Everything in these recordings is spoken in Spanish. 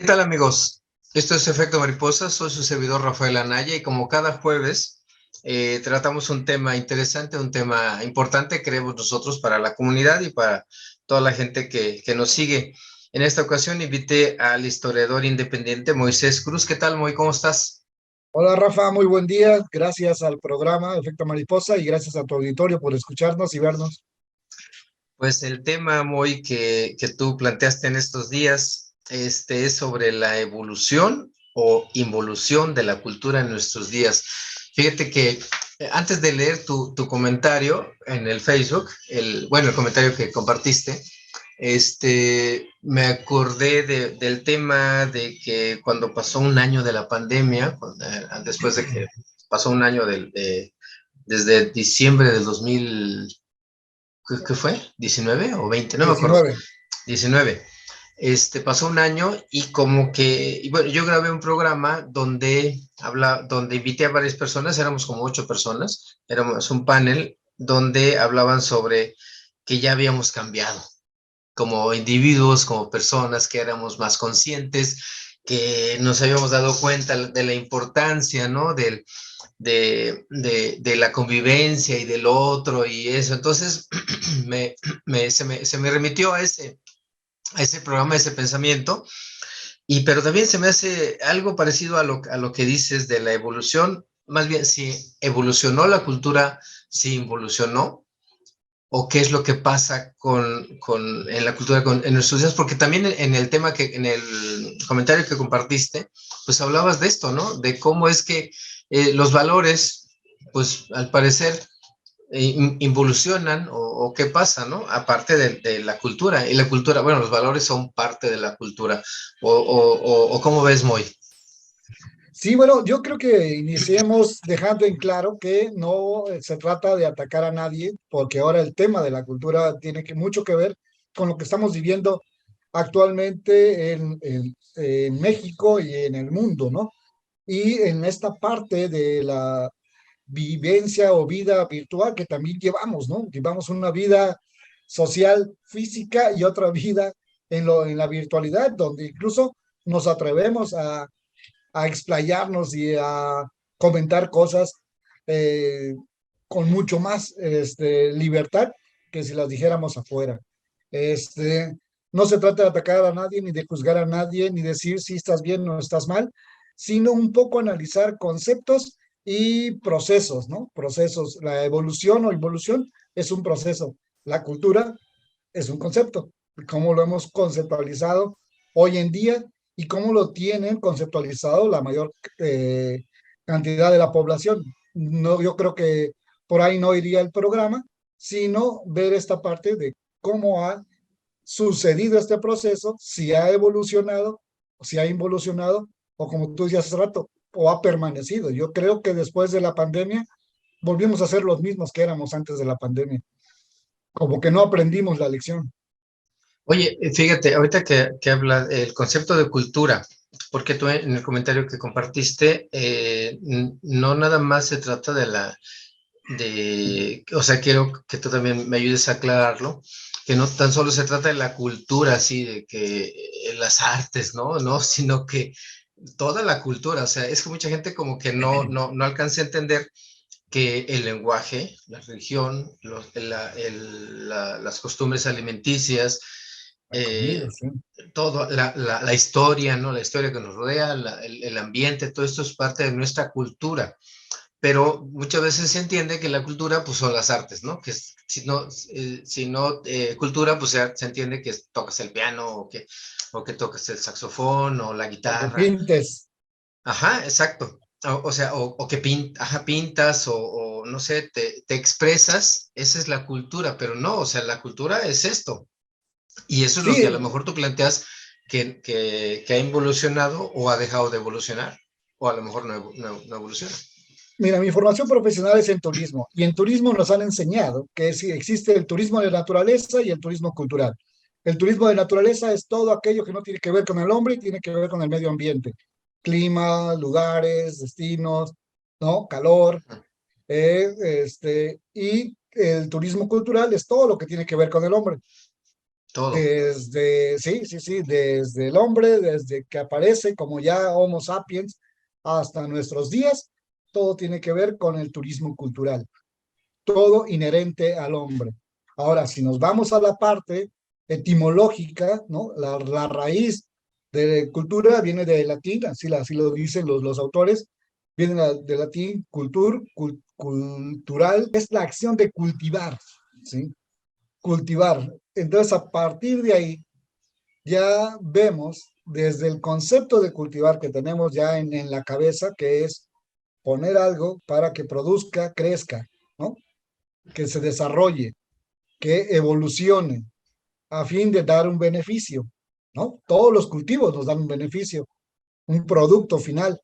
tal, amigos? Esto es Efecto Mariposa, soy su servidor Rafael Anaya y como cada jueves tratamos un tema interesante, un tema importante, creemos nosotros, para la comunidad y para toda la gente que nos sigue. En esta ocasión invité al historiador independiente Moisés Cruz. ¿Qué tal, Moy? ¿Cómo estás? Hola Rafa, muy buen día. Gracias al programa Efecto Mariposa y gracias a tu auditorio por escucharnos y vernos. Pues el tema, Moy, que tú planteaste en estos días, es sobre la evolución o involución de la cultura en nuestros días. Fíjate que antes de leer tu comentario en el Facebook, el comentario que compartiste, me acordé del tema de que cuando pasó un año de la pandemia, después de que pasó un año desde diciembre del 2000. ¿Qué fue? ¿19 o 20? No me acuerdo. 19. 19. Pasó un año y como que, y bueno, yo grabé un programa donde invité a varias personas, éramos como 8 personas, éramos un panel donde hablaban sobre que ya habíamos cambiado como individuos, como personas, que éramos más conscientes, que nos habíamos dado cuenta de la importancia, ¿no? De la convivencia y del otro y eso. Entonces, se me remitió a ese programa, a ese pensamiento, pero también se me hace algo parecido a lo que dices de la evolución, más bien si evolucionó la cultura, si involucionó, o qué es lo que pasa en la cultura en nuestros días, porque también en el tema en el comentario que compartiste, pues hablabas de esto, ¿no? De cómo es que los valores, pues al parecer involucionan o qué pasa, ¿no? Aparte de la cultura. Y la cultura, bueno, los valores son parte de la cultura. O ¿cómo ves, Moy? Sí, bueno, yo creo que iniciemos dejando en claro que no se trata de atacar a nadie, porque ahora el tema de la cultura tiene mucho que ver con lo que estamos viviendo actualmente en México y en el mundo, ¿no? Y en esta parte de la vivencia o vida virtual que también llevamos, ¿no? Llevamos una vida social, física y otra vida en la virtualidad, donde incluso nos atrevemos a explayarnos y a comentar cosas eh, con mucho más libertad que si las dijéramos afuera. Este, no se trata de atacar a nadie, ni de juzgar a nadie, ni decir si estás bien o estás mal, sino un poco analizar conceptos y procesos, ¿no? Procesos. La evolución o involución es un proceso. La cultura es un concepto. Cómo lo hemos conceptualizado hoy en día y cómo lo tienen conceptualizado la mayor cantidad de la población. No, yo creo que por ahí no iría el programa, sino ver esta parte de cómo ha sucedido este proceso, si ha evolucionado, si ha involucionado, o como tú decías hace rato, o ha permanecido. Yo creo que después de la pandemia volvimos a ser los mismos que éramos antes de la pandemia, como que no aprendimos la lección. Oye, fíjate, ahorita que habla el concepto de cultura, porque tú en el comentario que compartiste, no nada más se trata o sea, quiero que tú también me ayudes a aclararlo, que no tan solo se trata de la cultura, así, de que las artes, ¿no? No, sino que toda la cultura, o sea, es que mucha gente como que no alcanza a entender que el lenguaje, la religión, las costumbres alimenticias, La comida, eh, sí. todo, la historia, ¿no? La historia que nos rodea, el ambiente, todo esto es parte de nuestra cultura. Pero muchas veces se entiende que la cultura, pues, son las artes, ¿no? Que si no cultura, pues se entiende que tocas el piano o que tocas el saxofón o la O que guitarra. pintes. Ajá, exacto. O sea, o que pintas o no sé, te expresas, esa es la cultura, pero no, o sea, la cultura es esto. Y eso es lo que a lo Sí, mejor tú planteas que ha involucionado o ha dejado de evolucionar, o a lo mejor no evoluciona. mira, mi formación profesional es en turismo y en turismo nos han enseñado que sí existe el turismo de naturaleza y el turismo cultural. El turismo de naturaleza es todo aquello que no tiene que ver con el hombre y tiene que ver con el medio ambiente. Clima, lugares, destinos, ¿no? Calor. Y el turismo cultural es todo lo que tiene que ver con el hombre. todo. Desde, sí, sí, sí, desde el hombre, desde que aparece como ya Homo sapiens hasta nuestros días, todo tiene que ver con el turismo cultural, todo inherente al hombre. Ahora, si nos vamos a la parte etimológica, ¿no? La raíz de cultura viene de latín, así lo dicen los autores, viene de latín cultural, es la acción de cultivar, ¿sí? Cultivar. Entonces, a partir de ahí, ya vemos desde el concepto de cultivar que tenemos ya en la cabeza, que es poner algo para que produzca, crezca, ¿no? Que se desarrolle, que evolucione, a fin de dar un beneficio, ¿no? Todos los cultivos nos dan un beneficio, un producto final.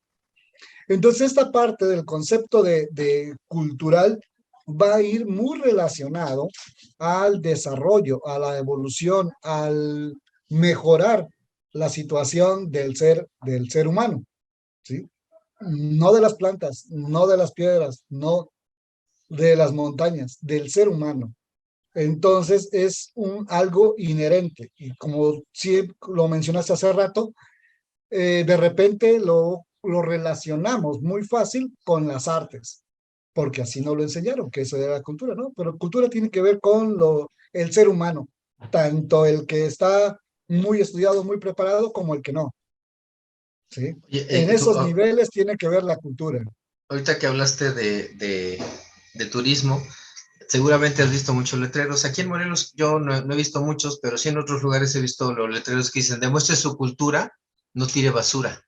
Entonces, esta parte del concepto de cultural va a ir muy relacionado al desarrollo, a la evolución, al mejorar la situación del ser humano, ¿sí? No de las plantas, no de las piedras, no de las montañas, del ser humano. Entonces es algo inherente y como sí lo mencionaste hace rato, de repente lo relacionamos muy fácil con las artes, porque así no lo enseñaron, que eso era la cultura, ¿no? Pero cultura tiene que ver con el ser humano, tanto el que está muy estudiado, muy preparado, como el que no, ¿sí? Oye, En tú, esos niveles tiene que ver la cultura. ahorita que hablaste de turismo, seguramente has visto muchos letreros. Aquí en Morelos yo no he visto muchos, pero sí en otros lugares he visto los letreros que dicen, demuestre su cultura, no tire basura.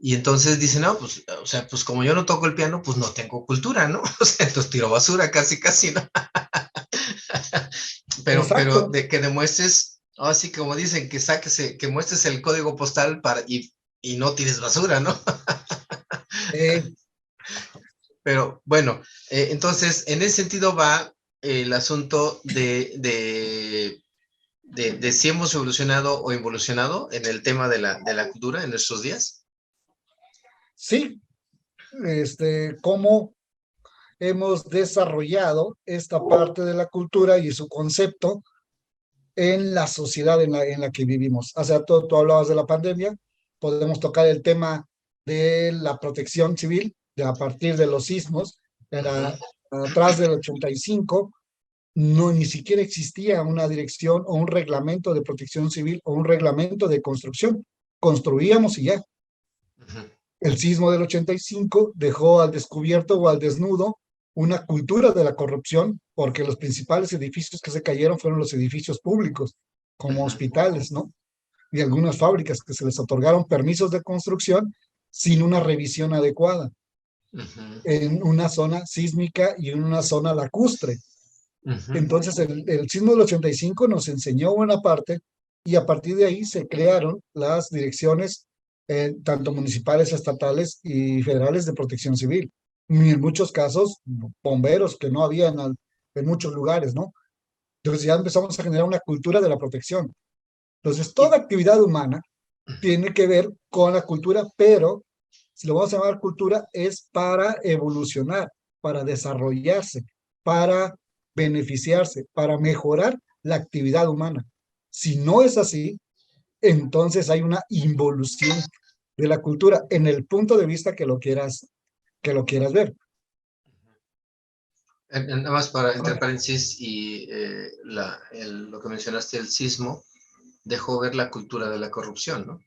Y entonces dicen, no, pues, o sea, pues como yo no toco el piano, pues no tengo cultura, ¿no? O sea, entonces tiro basura casi, casi, ¿no? Pero Exacto. de que demuestres, así como dicen, que saques, que muestres el código postal y no tires basura, ¿no? Eh, Pero bueno, entonces en ese sentido va el asunto de si hemos evolucionado o involucionado en el tema de la cultura en nuestros días. sí, cómo hemos desarrollado esta parte de la cultura y su concepto en la sociedad en la que vivimos. O sea, tú hablabas de la pandemia, podemos tocar el tema de la protección civil, de a partir de los sismos, Ujú, era atrás del 85, no ni siquiera existía una dirección o un reglamento de protección civil o un reglamento de construcción. Construíamos y ya. ujú, El sismo del 85 dejó al descubierto o al desnudo una cultura de la corrupción, porque los principales edificios que se cayeron fueron los edificios públicos, como ujú, hospitales, ¿no? Y algunas fábricas que se les otorgaron permisos de construcción sin una revisión adecuada, ujú, en una zona sísmica y en una zona lacustre. ujú, Entonces, el sismo del 85 nos enseñó buena parte y a partir de ahí se crearon las direcciones, tanto municipales, estatales y federales de protección civil. Y en muchos casos, bomberos que no habían en muchos lugares, ¿no? Entonces ya empezamos a generar una cultura de la protección. Entonces, y- toda actividad humana tiene que ver con la cultura, pero si lo vamos a llamar cultura, es para evolucionar, para desarrollarse, para beneficiarse, para mejorar la actividad humana. Si no es así, entonces hay una involución de la cultura en el punto de vista que lo quieras ver. Nada más para entre paréntesis y lo que mencionaste, el sismo, dejó ver la cultura de la corrupción, ¿no?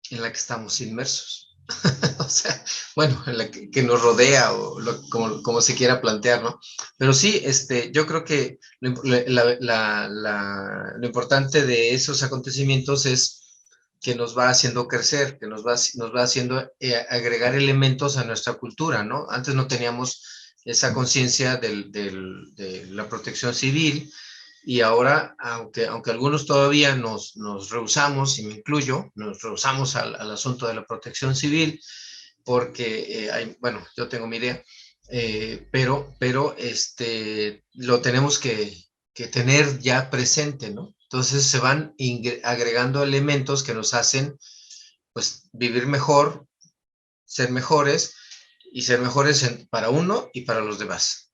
En la que estamos inmersos. O sea, bueno, en la que nos rodea o como se quiera plantear, ¿no? Pero sí, yo creo que lo importante de esos acontecimientos es que nos va haciendo crecer, que nos va haciendo agregar elementos a nuestra cultura, ¿no? Antes no teníamos esa conciencia de la protección civil, y ahora, aunque algunos todavía nos rehusamos, y me incluyo, nos rehusamos al asunto de la protección civil, porque bueno, yo tengo mi idea, pero lo tenemos que tener ya presente, ¿no? Entonces se van agregando elementos que nos hacen, pues, vivir mejor, ser mejores, y ser mejores para uno y para los demás.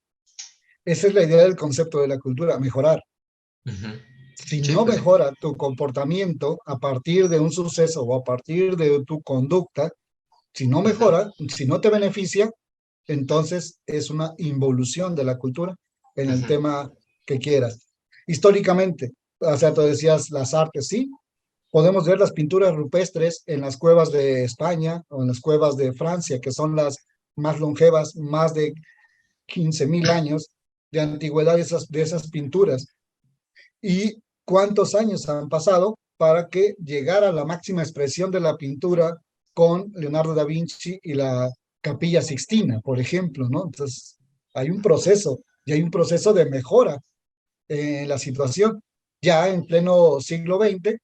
Esa es la idea del concepto de la cultura, mejorar. Ujú. Si Sí, no pues sí. mejora tu comportamiento a partir de un suceso o a partir de tu conducta, si no Ujú, mejora, si no te beneficia, entonces es una involución de la cultura en el ujú, tema que quieras. Históricamente, o sea, tú decías las artes, sí, podemos ver las pinturas rupestres en las cuevas de España o en las cuevas de Francia, que son las más longevas, más de 15.000 años de antigüedad de esas pinturas. ¿Y cuántos años han pasado para que llegara a la máxima expresión de la pintura con Leonardo da Vinci y la Capilla Sixtina, por ejemplo, ¿no? Entonces, hay un proceso y hay un proceso de mejora en la situación. Ya en pleno siglo XX,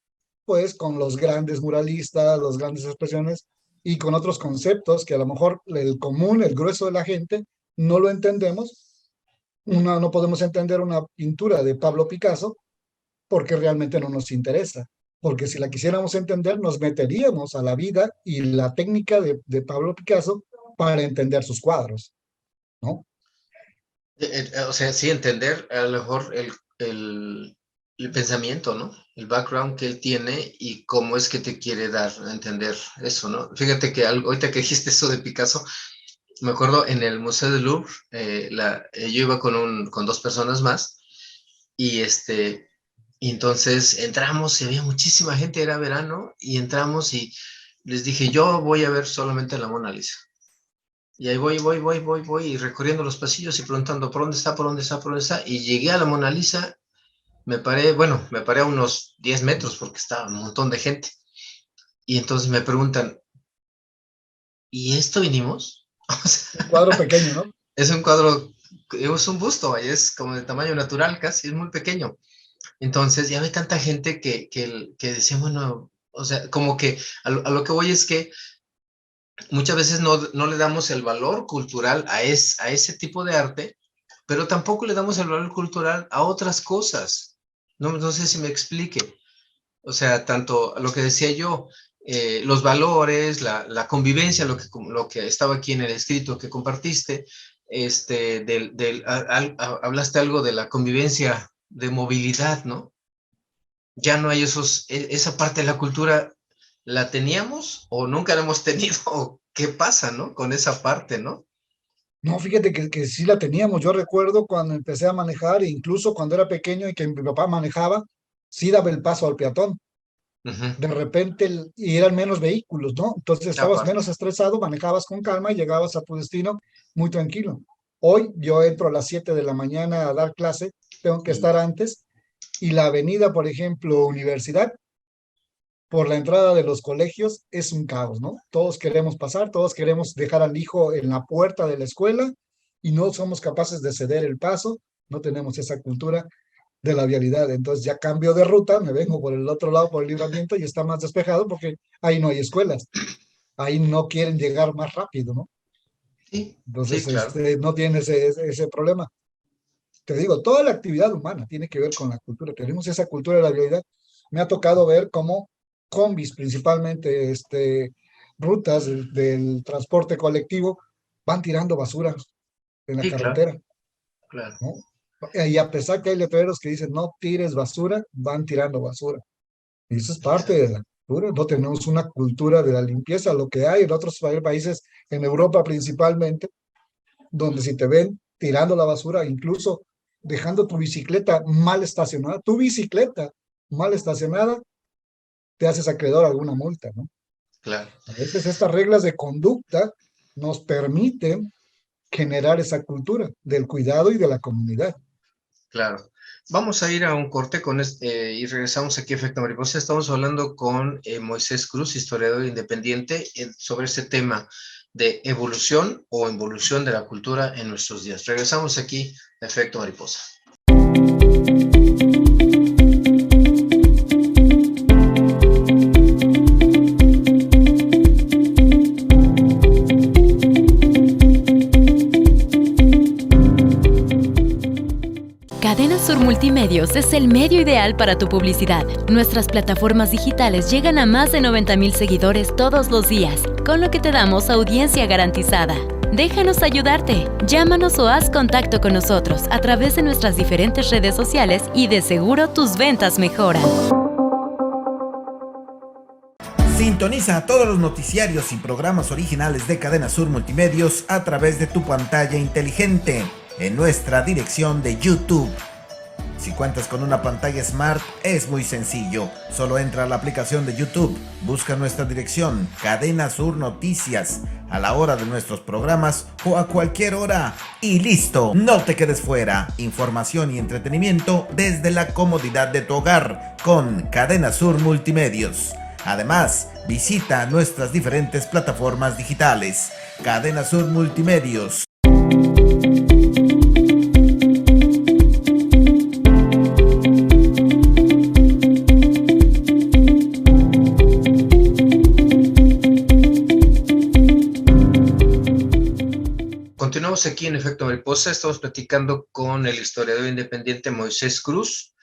pues con los grandes muralistas, las grandes expresiones y con otros conceptos que a lo mejor el común, el grueso de la gente, no lo entendemos. No podemos entender una pintura de Pablo Picasso porque realmente no nos interesa. Porque si la quisiéramos entender, nos meteríamos a la vida y la técnica de Pablo Picasso para entender sus cuadros, ¿no? O sea, sí entender a lo mejor el pensamiento, ¿no? El background que él tiene y cómo es que te quiere dar a entender eso, ¿no? Fíjate que ahorita que dijiste eso de Picasso, me acuerdo en el Museo del Louvre, yo iba con dos personas más y y entonces entramos y había muchísima gente, era verano, y entramos y les dije, yo voy a ver solamente la Mona Lisa. Y ahí voy, y recorriendo los pasillos y preguntando por dónde está, por dónde está, por dónde está. Y llegué a la Mona Lisa, me paré a unos 10 metros porque estaba un montón de gente. Y entonces me preguntan, ¿y esto vinimos? O Un cuadro sea, pequeño, ¿no? es un cuadro, es un busto, vaya, es como de tamaño natural casi, es muy pequeño. Entonces ya ve tanta gente que decía, bueno, o sea, como que a lo que voy es que muchas veces no le damos el valor cultural a ese tipo de arte, pero tampoco le damos el valor cultural a otras cosas. No sé si me explique. O sea, tanto lo que decía yo, los valores, la convivencia, lo que estaba aquí en el escrito que compartiste, hablaste algo de la convivencia de movilidad, ¿no? Ya no hay esa parte de la cultura, ¿la teníamos o nunca la hemos tenido? ¿O qué pasa, no? Con esa parte, ¿no? No, fíjate que sí la teníamos. Yo recuerdo cuando empecé a manejar, e incluso cuando era pequeño y que mi papá manejaba, sí daba el paso al peatón. Ujú. De repente, y eran menos vehículos, ¿no? Entonces estabas Aparte, menos estresado, manejabas con calma y llegabas a tu destino muy tranquilo. Hoy yo entro a las 7 de la mañana a dar clase, tengo que y estar antes, y la avenida, por ejemplo, Universidad, por la entrada de los colegios, es un caos, ¿no? Todos queremos pasar, todos queremos dejar al hijo en la puerta de la escuela y no somos capaces de ceder el paso, no tenemos esa cultura de la vialidad. Entonces ya cambio de ruta, me vengo por el otro lado, por el libramiento y está más despejado porque ahí no hay escuelas, ahí no quieren llegar más rápido, ¿no? sí, sí, Entonces, claro, no tiene ese problema. Te digo, toda la actividad humana tiene que ver con la cultura. Tenemos esa cultura de la vialidad. Me ha tocado ver cómo combis, principalmente, rutas del transporte colectivo, van tirando basura en la sí, claro, carretera, claro. ¿no? Y a pesar que hay letreros que dicen no tires basura, van tirando basura. Y eso es parte de Exacto. la cultura. No tenemos una cultura de la limpieza, lo que hay en otros países, en Europa principalmente, donde si te ven tirando la basura, incluso dejando tu bicicleta mal estacionada, te haces acreedor a alguna multa, ¿no? Claro, A veces estas reglas de conducta nos permiten generar esa cultura del cuidado y de la comunidad. claro. Vamos a ir a un corte y regresamos aquí a Efecto Mariposa. Estamos hablando con Moisés Cruz, historiador independiente, sobre este tema de evolución o involución de la cultura en nuestros días. Regresamos aquí a Efecto Mariposa. Cadena Sur Multimedios es el medio ideal para tu publicidad. Nuestras plataformas digitales llegan a más de 90,000 seguidores todos los días, con lo que te damos audiencia garantizada. Déjanos ayudarte. Llámanos o haz contacto con nosotros a través de nuestras diferentes redes sociales y de seguro tus ventas mejoran. Sintoniza todos los noticiarios y programas originales de Cadena Sur Multimedios a través de tu pantalla inteligente en nuestra dirección de YouTube. Si cuentas con una pantalla Smart, es muy sencillo. Solo entra a la aplicación de YouTube, busca nuestra dirección, Cadena Sur Noticias, a la hora de nuestros programas o a cualquier hora. Y listo, no te quedes fuera. Información y entretenimiento desde la comodidad de tu hogar con Cadena Sur Multimedios. Además, visita nuestras diferentes plataformas digitales. Cadena Sur Multimedios. Continuamos aquí en Efecto Mariposa. Estamos platicando con el historiador independiente Moisés Cruz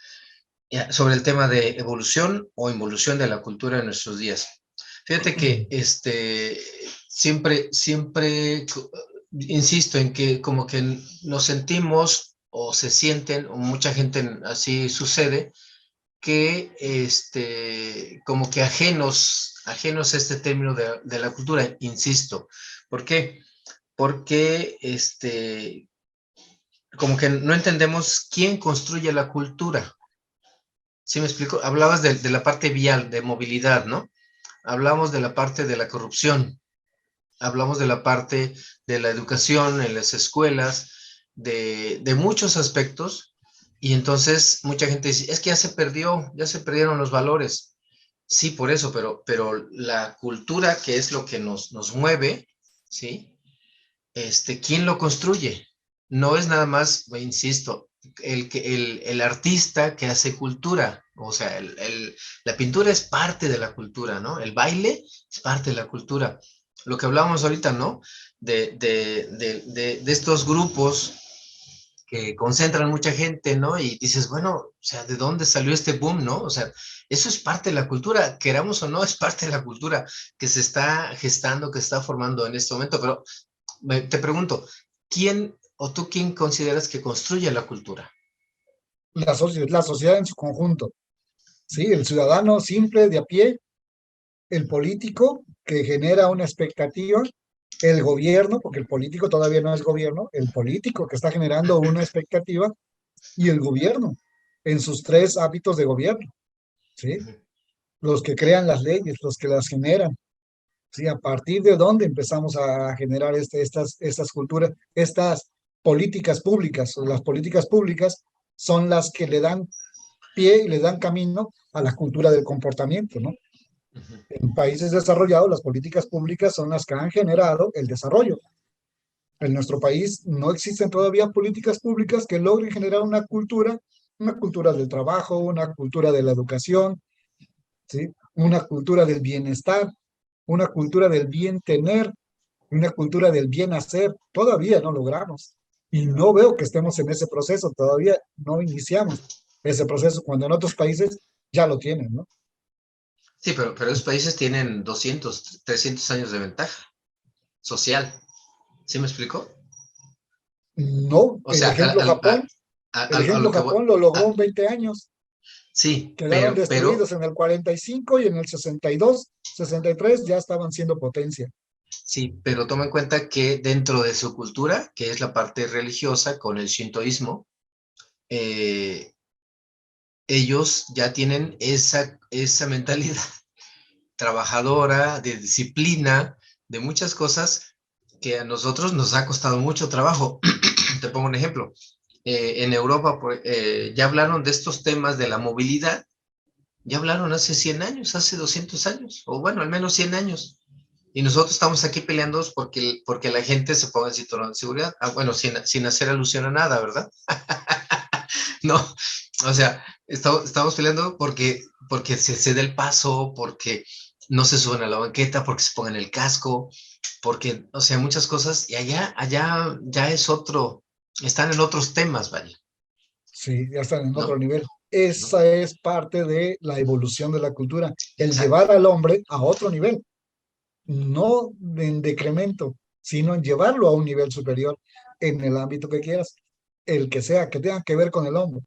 sobre el tema de evolución o involución de la cultura en nuestros días. Fíjate que siempre insisto en que como que nos sentimos o se sienten, o mucha gente así sucede, que como que ajenos a este término de la cultura, insisto. ¿Por qué? Porque como que no entendemos quién construye la cultura. ¿Sí me explico? Hablabas de la parte vial, de movilidad, ¿no? Hablamos de la parte de la corrupción, hablamos de la parte de la educación en las escuelas, de muchos aspectos, y entonces mucha gente dice, es que ya se perdieron los valores. Sí, por eso, pero la cultura, que es lo que nos mueve, ¿sí? ¿Quién lo construye? No es nada más, insisto, el artista que hace cultura. O sea, la pintura es parte de la cultura, ¿no? El baile es parte de la cultura. Lo que hablábamos ahorita, ¿no? De estos grupos que concentran mucha gente, ¿no? Y dices, bueno, o sea, ¿de dónde salió este boom, no? O sea, eso es parte de la cultura, queramos o no, es parte de la cultura que se está gestando, que se está formando en este momento. Pero te pregunto, ¿quién consideras que construye la cultura? La sociedad en su conjunto, ¿sí? El ciudadano simple de a pie, el político que genera una expectativa, el gobierno, porque el político todavía no es gobierno, el político que está generando una expectativa, y el gobierno en sus tres hábitos de gobierno, ¿sí? Los que crean las leyes, los que las generan, ¿sí? A partir de dónde empezamos a generar estas culturas, estas políticas públicas. Las políticas públicas son las que le dan pie y le dan camino a la cultura del comportamiento, ¿no? En países desarrollados, las políticas públicas son las que han generado el desarrollo. En nuestro país no existen todavía políticas públicas que logren generar una cultura del trabajo, una cultura de la educación, ¿sí? Una cultura del bienestar, una cultura del bien tener, una cultura del bien hacer. Todavía no logramos. Y no veo que estemos en ese proceso, todavía no iniciamos ese proceso, cuando en otros países ya lo tienen, ¿no? Sí, pero esos países tienen 200, 300 años de ventaja social. ¿Sí me explico? No, O sea, el ejemplo Japón lo logró en 20 años. Sí, Quedaron destruidos en el 45 y en el 62, 63 ya estaban siendo potencia. Sí, pero toma en cuenta que dentro de su cultura, que es la parte religiosa con el shintoísmo, ellos ya tienen esa mentalidad trabajadora, de disciplina, de muchas cosas que a nosotros nos ha costado mucho trabajo. Te pongo un ejemplo. En Europa ya hablaron de estos temas de la movilidad, ya hablaron hace 100 años, hace 200 años, o bueno, al menos 100 años. Y nosotros estamos aquí peleando porque la gente se ponga en cinturón de seguridad. Bueno, sin hacer alusión a nada, ¿verdad? No, o sea, estamos peleando porque se dé el paso, porque no se suban a la banqueta, porque se pongan el casco, porque, o sea, muchas cosas. Y allá ya es están en otros temas, vaya. Sí, ya están en otro ¿No? nivel. Esa es parte de la evolución de la cultura, el Exacto. llevar al hombre a otro nivel, no en decremento, sino en llevarlo a un nivel superior en el ámbito que quieras, el que sea, que tenga que ver con el hombre.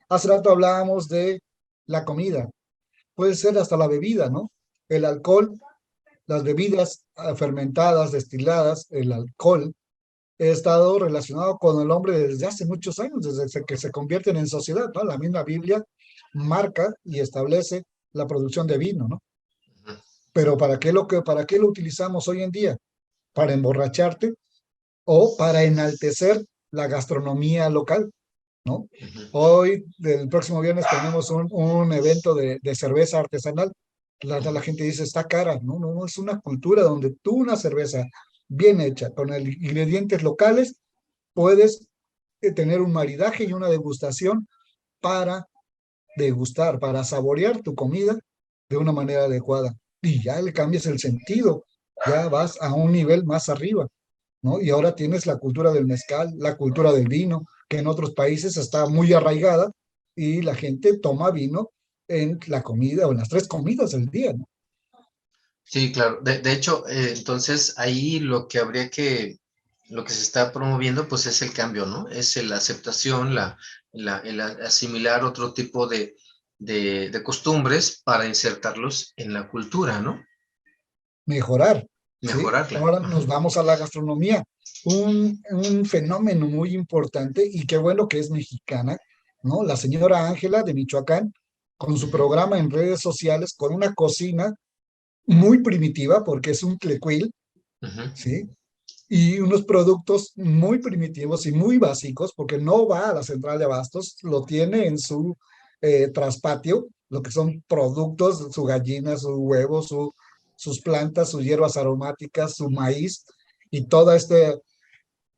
Hace rato hablábamos de la comida, puede ser hasta la bebida, ¿no? El alcohol, las bebidas fermentadas, destiladas, el alcohol, ha estado relacionado con el hombre desde hace muchos años, desde que se convierten en sociedad, ¿no? La misma Biblia marca y establece la producción de vino, ¿no? Pero ¿para qué lo utilizamos hoy en día? ¿Para emborracharte o para enaltecer la gastronomía local, ¿no? Hoy, el próximo viernes, tenemos un evento de cerveza artesanal. La gente dice, está cara. No, no, no, es una cultura donde tú una cerveza bien hecha, con ingredientes locales, puedes tener un maridaje y una degustación para degustar, para saborear tu comida de una manera adecuada. Y ya le cambias el sentido, ya vas a un nivel más arriba, ¿no? Y ahora tienes la cultura del mezcal, la cultura del vino, que en otros países está muy arraigada y la gente toma vino en la comida o en las 3 comidas del día, ¿no? Sí, claro. De hecho, entonces ahí lo que se está promoviendo, pues es el cambio, ¿no? Es la aceptación, el asimilar otro tipo de costumbres para insertarlos en la cultura, ¿no? Mejorar, ¿sí? Mejorarla. Ahora nos Ajá. vamos a la gastronomía, un fenómeno muy importante y qué bueno que es mexicana, ¿no? La señora Ángela de Michoacán, con su Ujú, programa en redes sociales, con una cocina muy primitiva, porque es un tlecuil, ujú. ¿sí? Y unos productos muy primitivos y muy básicos, porque no va a la central de abastos, lo tiene en su traspatio, lo que son productos, su gallina, su huevo, sus plantas, sus hierbas aromáticas, su maíz y todo este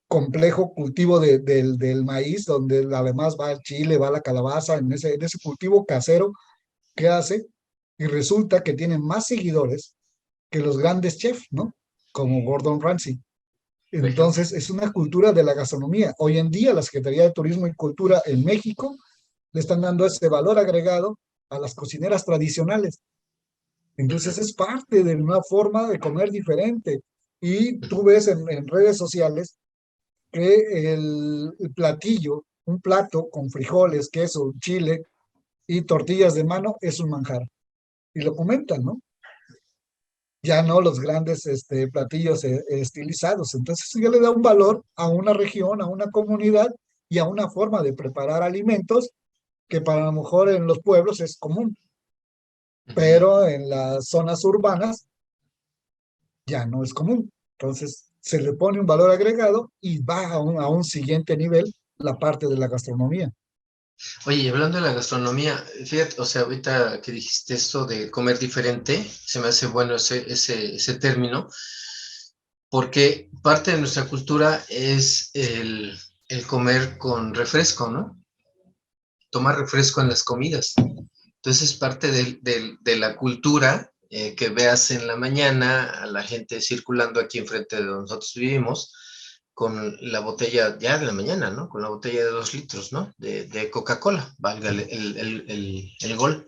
complejo cultivo del maíz, donde además va el chile, va la calabaza, en ese cultivo casero que hace, y resulta que tiene más seguidores que los grandes chefs, ¿no? Como Gordon Ramsay. Por ejemplo. Entonces, es una cultura de la gastronomía. Hoy en día, la Secretaría de Turismo y Cultura en México le están dando ese valor agregado a las cocineras tradicionales. Entonces, es parte de una forma de comer diferente. Y tú ves en redes sociales que el platillo, un plato con frijoles, queso, chile y tortillas de mano es un manjar. Y lo comentan, ¿no? Ya no los grandes platillos estilizados. Entonces eso ya le da un valor a una región, a una comunidad y a una forma de preparar alimentos que para lo mejor en los pueblos es común, Ujú. pero en las zonas urbanas ya no es común. Entonces se le pone un valor agregado y va a un siguiente nivel la parte de la gastronomía. Oye, y hablando de la gastronomía, fíjate, o sea, ahorita que dijiste esto de comer diferente, se me hace bueno ese término, porque parte de nuestra cultura es el comer con refresco, ¿no? Tomar refresco en las comidas. Entonces, parte de la cultura que veas en la mañana a la gente circulando aquí enfrente de donde nosotros vivimos, con la botella ya de la mañana, ¿no? Con la botella de 2 litros, ¿no? De Coca-Cola, valga el gol,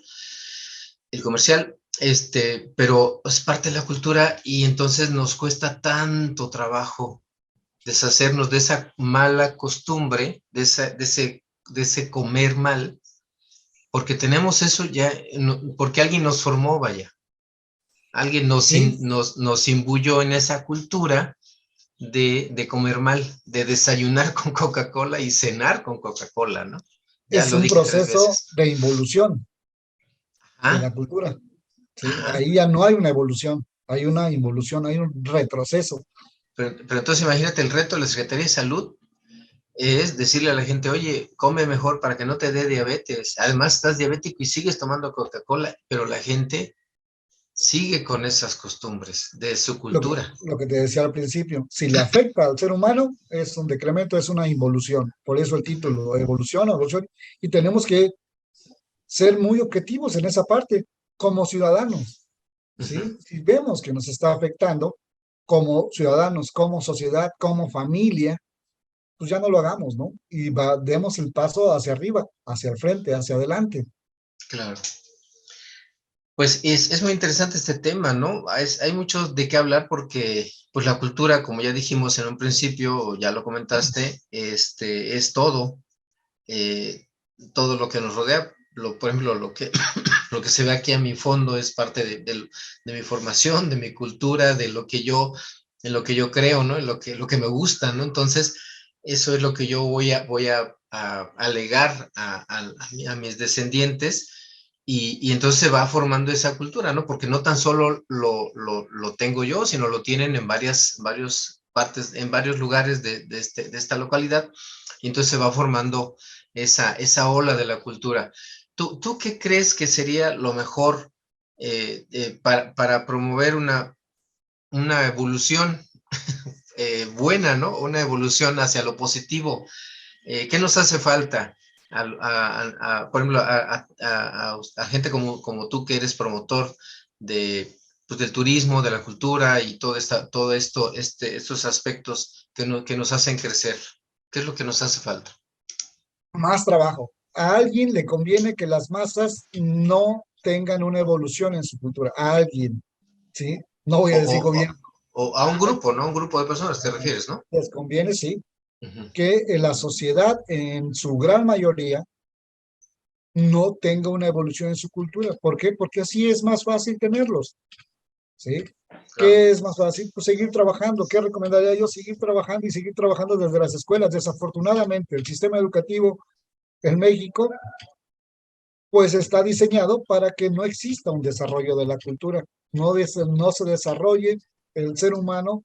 el comercial. Pero es parte de la cultura y entonces nos cuesta tanto trabajo deshacernos de esa mala costumbre, de ese comer mal, porque tenemos eso ya, porque alguien nos formó, vaya, alguien Sí, nos imbuyó en esa cultura de comer mal, de desayunar con Coca-Cola y cenar con Coca-Cola, ¿no? Ya es lo un dije tres proceso veces. de involución de Ajá, la cultura. ¿Sí? ajá. Ahí ya no hay una evolución, hay una involución, hay un retroceso. Pero entonces imagínate el reto de la Secretaría de Salud es decirle a la gente, oye, come mejor para que no te dé diabetes. Además, estás diabético y sigues tomando Coca-Cola, pero la gente sigue con esas costumbres de su cultura. Lo que te decía al principio, si le afecta al ser humano, es un decremento, es una involución. Por eso el título, evolución, evolución. Y tenemos que ser muy objetivos en esa parte como ciudadanos, Ujú. ¿sí? Si vemos que nos está afectando como ciudadanos, como sociedad, como familia, pues ya no lo hagamos, ¿no? Y demos el paso hacia arriba, hacia el frente, hacia adelante. Claro. Pues es muy interesante este tema, ¿no? Hay mucho de qué hablar porque, pues la cultura, como ya dijimos en un principio, ya lo comentaste, es todo, eh, todo lo que nos rodea. Por ejemplo, lo que se ve aquí a mi fondo es parte de mi formación, de mi cultura, en lo que yo creo, ¿no? En lo que me gusta, ¿no? Entonces, eso es lo que yo a legar a mis descendientes y entonces se va formando esa cultura, ¿no? Porque no tan solo lo tengo yo, sino lo tienen en varios partes, en varios lugares de esta localidad, y entonces se va formando esa ola de la cultura. ¿Tú qué crees que sería lo mejor para promover una evolución buena, ¿no? Una evolución hacia lo positivo? ¿Qué nos hace falta? Por ejemplo, a gente como tú que eres promotor pues, del turismo, de la cultura y todo esto, estos aspectos que nos hacen crecer. ¿Qué es lo que nos hace falta? Más trabajo. A alguien le conviene que las masas no tengan una evolución en su cultura. A alguien, ¿sí? No voy O, a decir o- gobierno. o a un grupo, ¿no? Un grupo de personas, te refieres, ¿no? Les conviene, sí, Ujú. que la sociedad en su gran mayoría no tenga una evolución en su cultura. ¿Por qué? Porque así es más fácil tenerlos, ¿sí? Claro. ¿Qué es más fácil? Pues seguir trabajando. ¿Qué recomendaría yo? Seguir trabajando y seguir trabajando desde las escuelas. Desafortunadamente, el sistema educativo en México, pues está diseñado para que no exista un desarrollo de la cultura, no se desarrolle el ser humano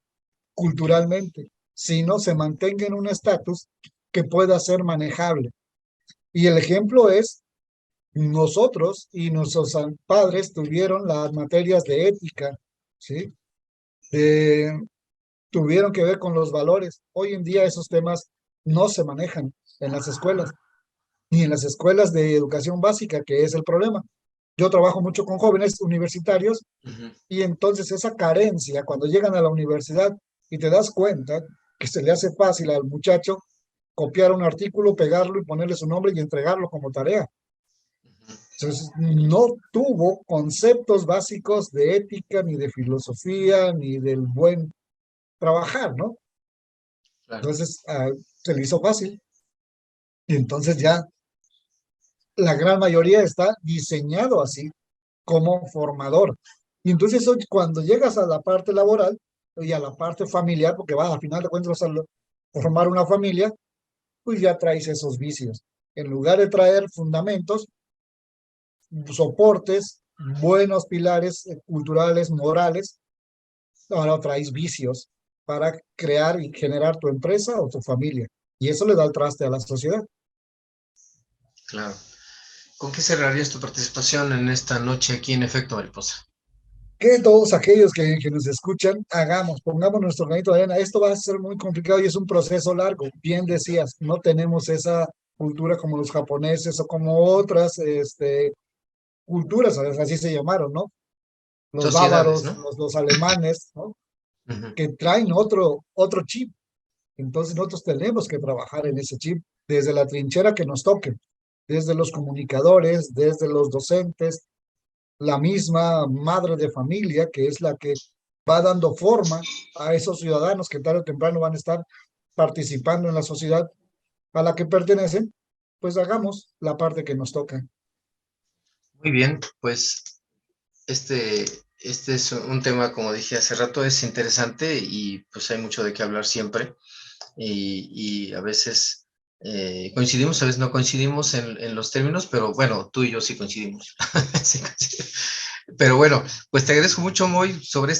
culturalmente, sino se mantenga en un estatus que pueda ser manejable. Y el ejemplo es nosotros y nuestros padres tuvieron las materias de ética, ¿sí? De- Tuvieron que ver con los valores. Hoy en día esos temas no se manejan en las escuelas, ni en las escuelas de educación básica, que es el problema. Yo trabajo mucho con jóvenes universitarios Ujú. y entonces esa carencia, cuando llegan a la universidad y te das cuenta que se le hace fácil al muchacho copiar un artículo, pegarlo y ponerle su nombre y entregarlo como tarea. Entonces, no tuvo conceptos básicos de ética, ni de filosofía, ni del buen trabajar, ¿no? Claro. Entonces, se le hizo fácil. Y entonces ya la gran mayoría está diseñado así como formador. Y entonces hoy, cuando llegas a la parte laboral y a la parte familiar, porque va, al final de cuentas a formar una familia, pues ya traes esos vicios. En lugar de traer fundamentos, soportes, buenos pilares culturales, morales, ahora traes vicios para crear y generar tu empresa o tu familia. Y eso le da el traste a la sociedad. Claro. ¿Con qué cerrarías tu participación en esta noche aquí en Efecto Mariposa? Que todos aquellos que nos escuchan, hagamos, pongamos nuestro granito de arena. Esto va a ser muy complicado y es un proceso largo. Bien decías, no tenemos esa cultura como los japoneses o como otras culturas, así se llamaron, ¿no? Los Sociedades, bávaros, ¿no? los alemanes, ¿no? Ujú. Que traen otro chip. Entonces nosotros tenemos que trabajar en ese chip desde la trinchera que nos toque, desde los comunicadores, desde los docentes, la misma madre de familia, que es la que va dando forma a esos ciudadanos que tarde o temprano van a estar participando en la sociedad a la que pertenecen, pues hagamos la parte que nos toca. Muy bien, pues este, este es un tema, como dije hace rato, es interesante y pues hay mucho de qué hablar siempre y a veces coincidimos, a veces no coincidimos en los términos, pero bueno, tú y yo sí coincidimos. Sí coincidimos. Pero bueno, pues te agradezco mucho, Moy, sobre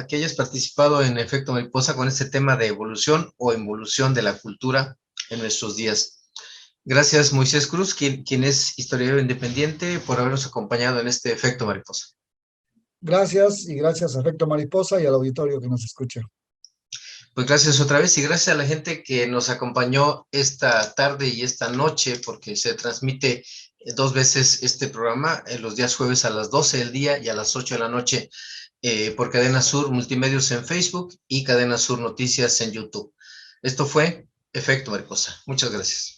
que hayas participado en Efecto Mariposa con este tema de evolución o involución de la cultura en nuestros días. Gracias, Moisés Cruz, quien es historiador independiente, por habernos acompañado en este Efecto Mariposa. Gracias y gracias a Efecto Mariposa y al auditorio que nos escucha. Pues gracias otra vez y gracias a la gente que nos acompañó esta tarde y esta noche, porque se transmite dos veces este programa, los días jueves a las 12 del día y a las 8 de la noche por Cadena Sur Multimedios en Facebook y Cadena Sur Noticias en YouTube. Esto fue Efecto Mariposa. Muchas gracias.